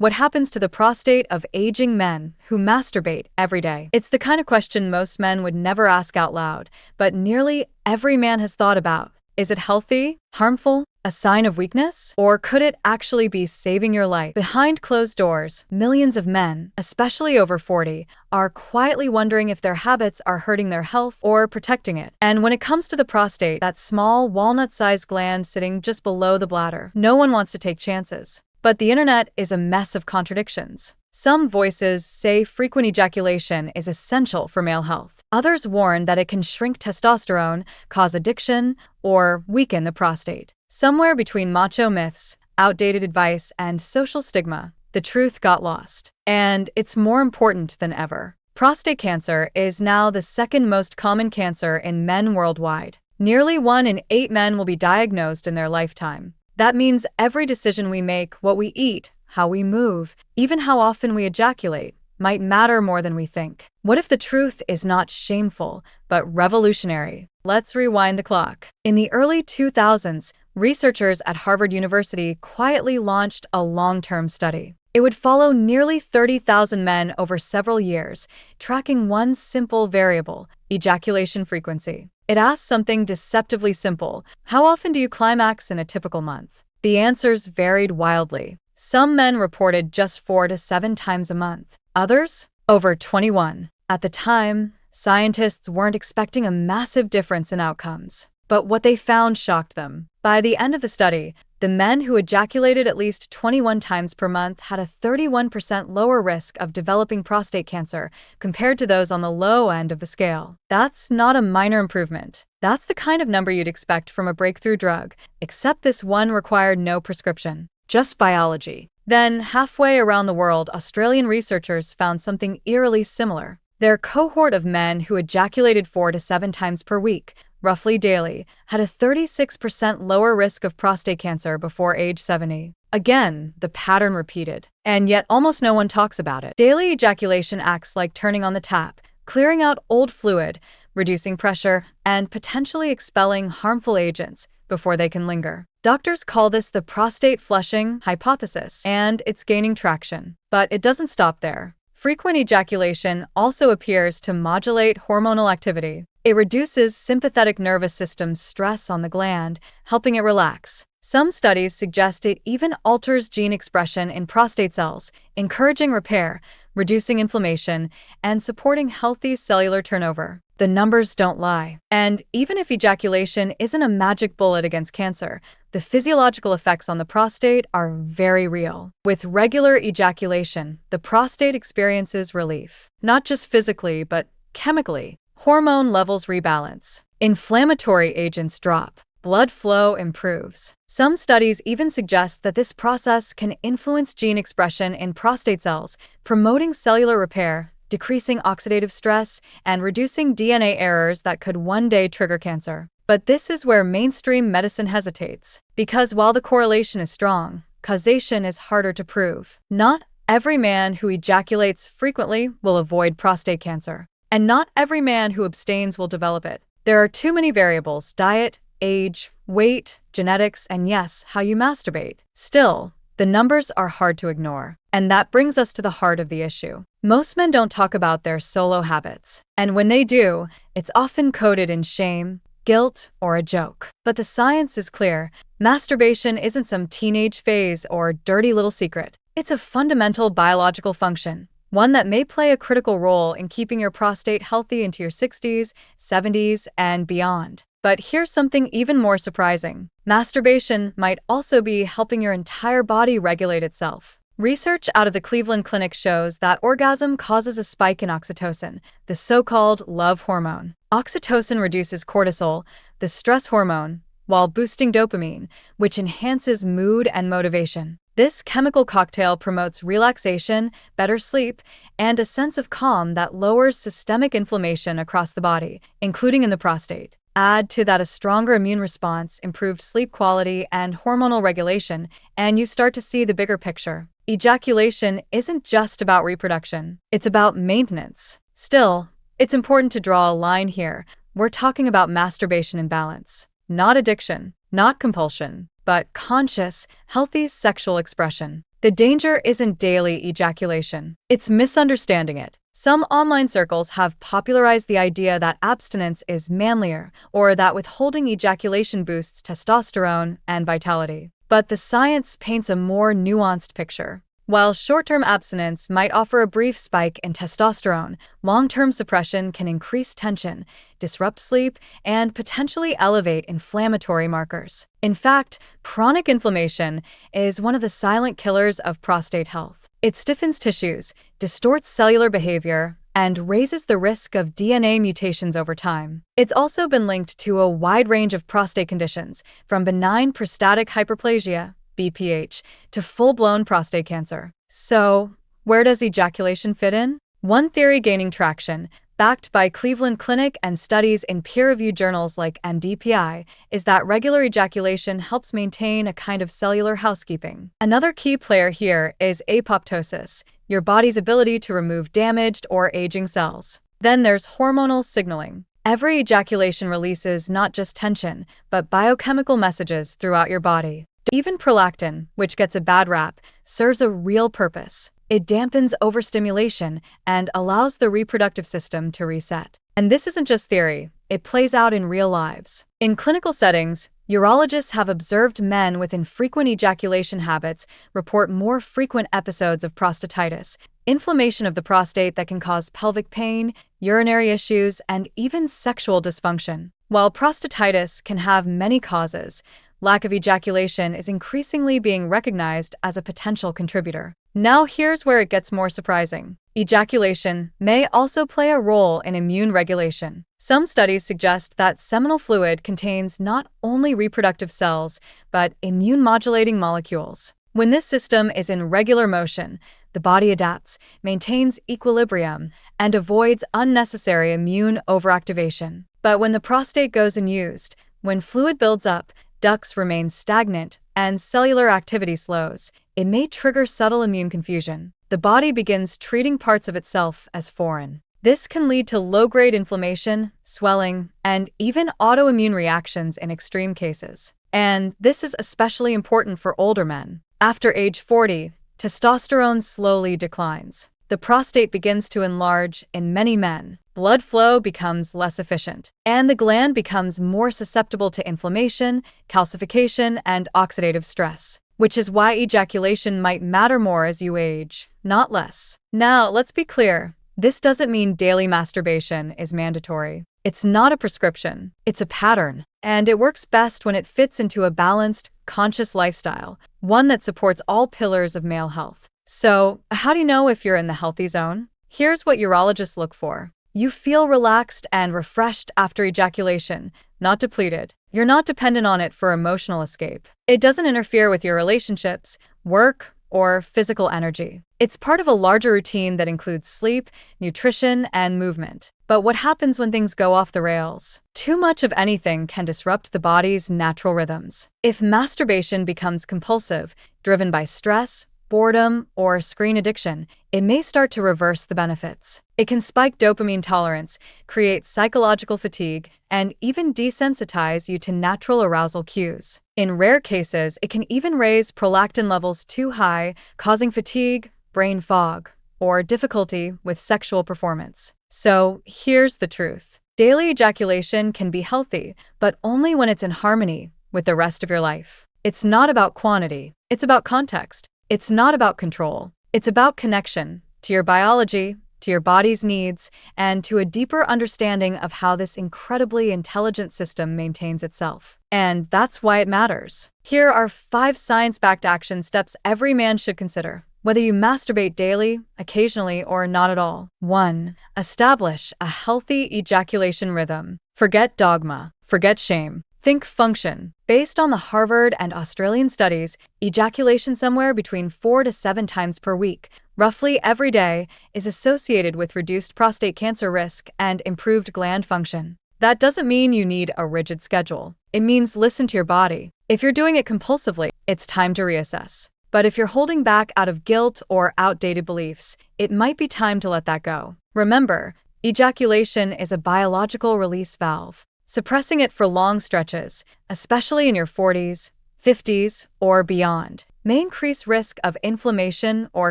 What happens to the prostate of aging men who masturbate every day? It's the kind of question most men would never ask out loud, but nearly every man has thought about. Is it healthy, harmful, a sign of weakness? Or could it actually be saving your life? Behind closed doors, millions of men, especially over 40, are quietly wondering if their habits are hurting their health or protecting it. And when it comes to the prostate, that small, walnut-sized gland sitting just below the bladder, no one wants to take chances. But the internet is a mess of contradictions. Some voices say frequent ejaculation is essential for male health. Others warn that it can shrink testosterone, cause addiction, or weaken the prostate. Somewhere between macho myths, outdated advice, and social stigma, the truth got lost. And it's more important than ever. Prostate cancer is now the second most common cancer in men worldwide. Nearly 1 in 8 men will be diagnosed in their lifetime. That means every decision we make, what we eat, how we move, even how often we ejaculate, might matter more than we think. What if the truth is not shameful, but revolutionary? Let's rewind the clock. In the early 2000s, researchers at Harvard University quietly launched a long-term study. It would follow nearly 30,000 men over several years, tracking one simple variable: ejaculation frequency. It asked something deceptively simple: how often do you climax in a typical month? The answers varied wildly. Some men reported just 4 to 7 times a month. Others, over 21. At the time, scientists weren't expecting a massive difference in outcomes. But what they found shocked them. By the end of the study, the men who ejaculated at least 21 times per month had a 31% lower risk of developing prostate cancer compared to those on the low end of the scale. That's not a minor improvement. That's the kind of number you'd expect from a breakthrough drug, except this one required no prescription, just biology. Then, halfway around the world, Australian researchers found something eerily similar. Their cohort of men who ejaculated 4 to 7 times per week, roughly daily, had a 36% lower risk of prostate cancer before age 70. Again, the pattern repeated. And yet almost no one talks about it. Daily ejaculation acts like turning on the tap, clearing out old fluid, reducing pressure, and potentially expelling harmful agents before they can linger. Doctors call this the prostate flushing hypothesis, and it's gaining traction. But it doesn't stop there. Frequent ejaculation also appears to modulate hormonal activity. It reduces sympathetic nervous system stress on the gland, helping it relax. Some studies suggest it even alters gene expression in prostate cells, encouraging repair, reducing inflammation, and supporting healthy cellular turnover. The numbers don't lie. And even if ejaculation isn't a magic bullet against cancer, the physiological effects on the prostate are very real. With regular ejaculation, the prostate experiences relief, not just physically, but chemically. Hormone levels rebalance. Inflammatory agents drop. Blood flow improves. Some studies even suggest that this process can influence gene expression in prostate cells, promoting cellular repair, decreasing oxidative stress, and reducing DNA errors that could one day trigger cancer. But this is where mainstream medicine hesitates. Because while the correlation is strong, causation is harder to prove. Not every man who ejaculates frequently will avoid prostate cancer. And not every man who abstains will develop it. There are too many variables: diet, age, weight, genetics, and yes, how you masturbate. Still, the numbers are hard to ignore. And that brings us to the heart of the issue. Most men don't talk about their solo habits. And when they do, it's often coded in shame, guilt, or a joke. But the science is clear. Masturbation isn't some teenage phase or dirty little secret. It's a fundamental biological function, one that may play a critical role in keeping your prostate healthy into your 60s, 70s, and beyond. But here's something even more surprising. Masturbation might also be helping your entire body regulate itself. Research out of the Cleveland Clinic shows that orgasm causes a spike in oxytocin, the so-called love hormone. Oxytocin reduces cortisol, the stress hormone, while boosting dopamine, which enhances mood and motivation. This chemical cocktail promotes relaxation, better sleep, and a sense of calm that lowers systemic inflammation across the body, including in the prostate. Add to that a stronger immune response, improved sleep quality, and hormonal regulation, and you start to see the bigger picture. Ejaculation isn't just about reproduction. It's about maintenance. Still, it's important to draw a line here. We're talking about masturbation in balance. Not addiction, not compulsion, but conscious, healthy sexual expression. The danger isn't daily ejaculation. It's misunderstanding it. Some online circles have popularized the idea that abstinence is manlier or that withholding ejaculation boosts testosterone and vitality. But the science paints a more nuanced picture. While short-term abstinence might offer a brief spike in testosterone, long-term suppression can increase tension, disrupt sleep, and potentially elevate inflammatory markers. In fact, chronic inflammation is one of the silent killers of prostate health. It stiffens tissues, distorts cellular behavior, and raises the risk of DNA mutations over time. It's also been linked to a wide range of prostate conditions, from benign prostatic hyperplasia, BPH, to full-blown prostate cancer. So, where does ejaculation fit in? One theory gaining traction, backed by Cleveland Clinic and studies in peer-reviewed journals like NDPI, is that regular ejaculation helps maintain a kind of cellular housekeeping. Another key player here is apoptosis, your body's ability to remove damaged or aging cells. Then there's hormonal signaling. Every ejaculation releases not just tension, but biochemical messages throughout your body. Even prolactin, which gets a bad rap, serves a real purpose. It dampens overstimulation and allows the reproductive system to reset. And this isn't just theory, it plays out in real lives. In clinical settings, urologists have observed men with infrequent ejaculation habits report more frequent episodes of prostatitis, inflammation of the prostate that can cause pelvic pain, urinary issues, and even sexual dysfunction. While prostatitis can have many causes, lack of ejaculation is increasingly being recognized as a potential contributor. Now here's where it gets more surprising. Ejaculation may also play a role in immune regulation. Some studies suggest that seminal fluid contains not only reproductive cells, but immune-modulating molecules. When this system is in regular motion, the body adapts, maintains equilibrium, and avoids unnecessary immune overactivation. But when the prostate goes unused, when fluid builds up, ducts remain stagnant, and cellular activity slows, it may trigger subtle immune confusion. The body begins treating parts of itself as foreign. This can lead to low-grade inflammation, swelling, and even autoimmune reactions in extreme cases. And this is especially important for older men. After age 40, testosterone slowly declines. The prostate begins to enlarge in many men. Blood flow becomes less efficient, and the gland becomes more susceptible to inflammation, calcification, and oxidative stress, which is why ejaculation might matter more as you age, not less. Now, let's be clear. This doesn't mean daily masturbation is mandatory. It's not a prescription, it's a pattern, and it works best when it fits into a balanced, conscious lifestyle, one that supports all pillars of male health. So, how do you know if you're in the healthy zone? Here's what urologists look for. You feel relaxed and refreshed after ejaculation, not depleted. You're not dependent on it for emotional escape. It doesn't interfere with your relationships, work, or physical energy. It's part of a larger routine that includes sleep, nutrition, and movement. But what happens when things go off the rails? Too much of anything can disrupt the body's natural rhythms. If masturbation becomes compulsive, driven by stress, boredom, or screen addiction, it may start to reverse the benefits. It can spike dopamine tolerance, create psychological fatigue, and even desensitize you to natural arousal cues. In rare cases, it can even raise prolactin levels too high, causing fatigue, brain fog, or difficulty with sexual performance. So, here's the truth. Daily ejaculation can be healthy, but only when it's in harmony with the rest of your life. It's not about quantity, it's about context. It's not about control. It's about connection to your biology, to your body's needs, and to a deeper understanding of how this incredibly intelligent system maintains itself. And that's why it matters. Here are 5 science-backed action steps every man should consider, whether you masturbate daily, occasionally, or not at all. 1. Establish a healthy ejaculation rhythm. Forget dogma. Forget shame. Think function. Based on the Harvard and Australian studies, ejaculation somewhere between 4 to 7 times per week, roughly every day, is associated with reduced prostate cancer risk and improved gland function. That doesn't mean you need a rigid schedule. It means listen to your body. If you're doing it compulsively, it's time to reassess. But if you're holding back out of guilt or outdated beliefs, it might be time to let that go. Remember, ejaculation is a biological release valve. Suppressing it for long stretches, especially in your 40s, 50s, or beyond may increase risk of inflammation or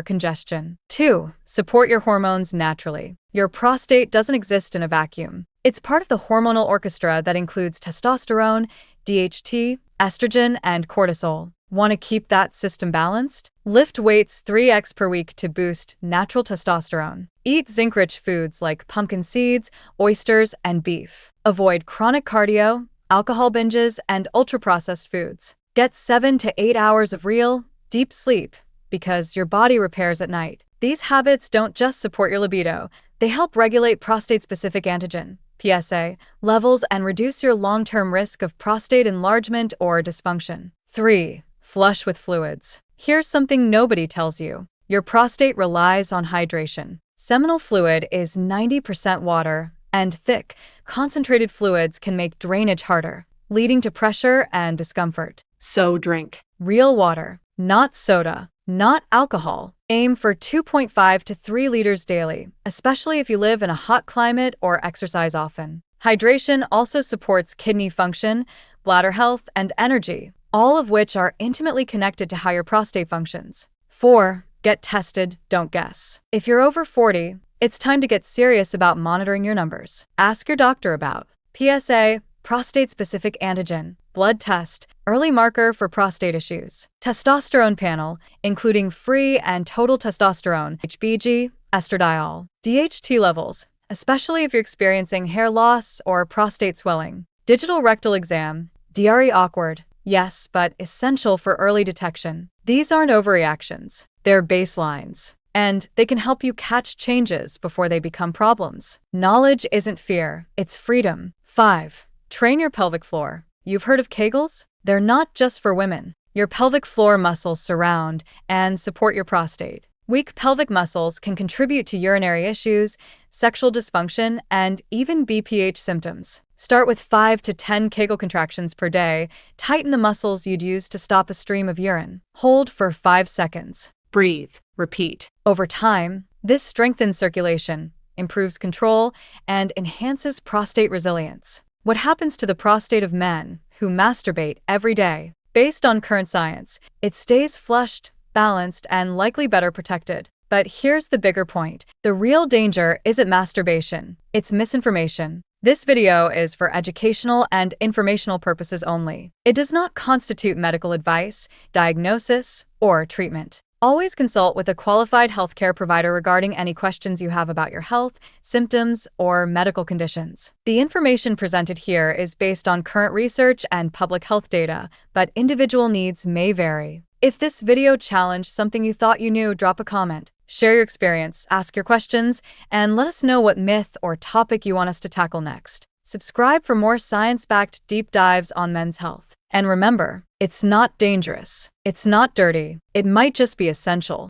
congestion. 2. Support your hormones naturally. Your prostate doesn't exist in a vacuum. It's part of the hormonal orchestra that includes testosterone, DHT, estrogen, and cortisol. Want to keep that system balanced? Lift weights 3x per week to boost natural testosterone. Eat zinc-rich foods like pumpkin seeds, oysters, and beef. Avoid chronic cardio, alcohol binges, and ultra-processed foods. Get 7 to 8 hours of real, deep sleep because your body repairs at night. These habits don't just support your libido, they help regulate prostate-specific antigen, PSA, levels and reduce your long-term risk of prostate enlargement or dysfunction. 3. Flush with fluids. Here's something nobody tells you. Your prostate relies on hydration. Seminal fluid is 90% water, and thick, concentrated fluids can make drainage harder, leading to pressure and discomfort. So drink real water, not soda, not alcohol. Aim for 2.5 to 3 liters daily, especially if you live in a hot climate or exercise often. Hydration also supports kidney function, bladder health, and energy, all of which are intimately connected to how your prostate functions. 4. Get tested, don't guess. If you're over 40, it's time to get serious about monitoring your numbers. Ask your doctor about PSA, prostate-specific antigen, blood test, early marker for prostate issues, testosterone panel, including free and total testosterone, HBG, estradiol, DHT levels, especially if you're experiencing hair loss or prostate swelling, digital rectal exam, DRE awkward, yes, but essential for early detection. These aren't overreactions, they're baselines, and they can help you catch changes before they become problems. Knowledge isn't fear, it's freedom. 5. Train your pelvic floor. You've heard of Kegels? They're not just for women. Your pelvic floor muscles surround and support your prostate. Weak pelvic muscles can contribute to urinary issues, sexual dysfunction, and even BPH symptoms. Start with 5 to 10 Kegel contractions per day. Tighten the muscles you'd use to stop a stream of urine. Hold for 5 seconds. Breathe. Repeat. Over time, this strengthens circulation, improves control, and enhances prostate resilience. What happens to the prostate of men who masturbate every day? Based on current science, it stays flushed, balanced, and likely better protected. But here's the bigger point. The real danger isn't masturbation, it's misinformation. This video is for educational and informational purposes only. It does not constitute medical advice, diagnosis, or treatment. Always consult with a qualified healthcare provider regarding any questions you have about your health, symptoms, or medical conditions. The information presented here is based on current research and public health data, but individual needs may vary. If this video challenged something you thought you knew, drop a comment, share your experience, ask your questions, and let us know what myth or topic you want us to tackle next. Subscribe for more science-backed deep dives on men's health. And remember, it's not dangerous, it's not dirty, it might just be essential.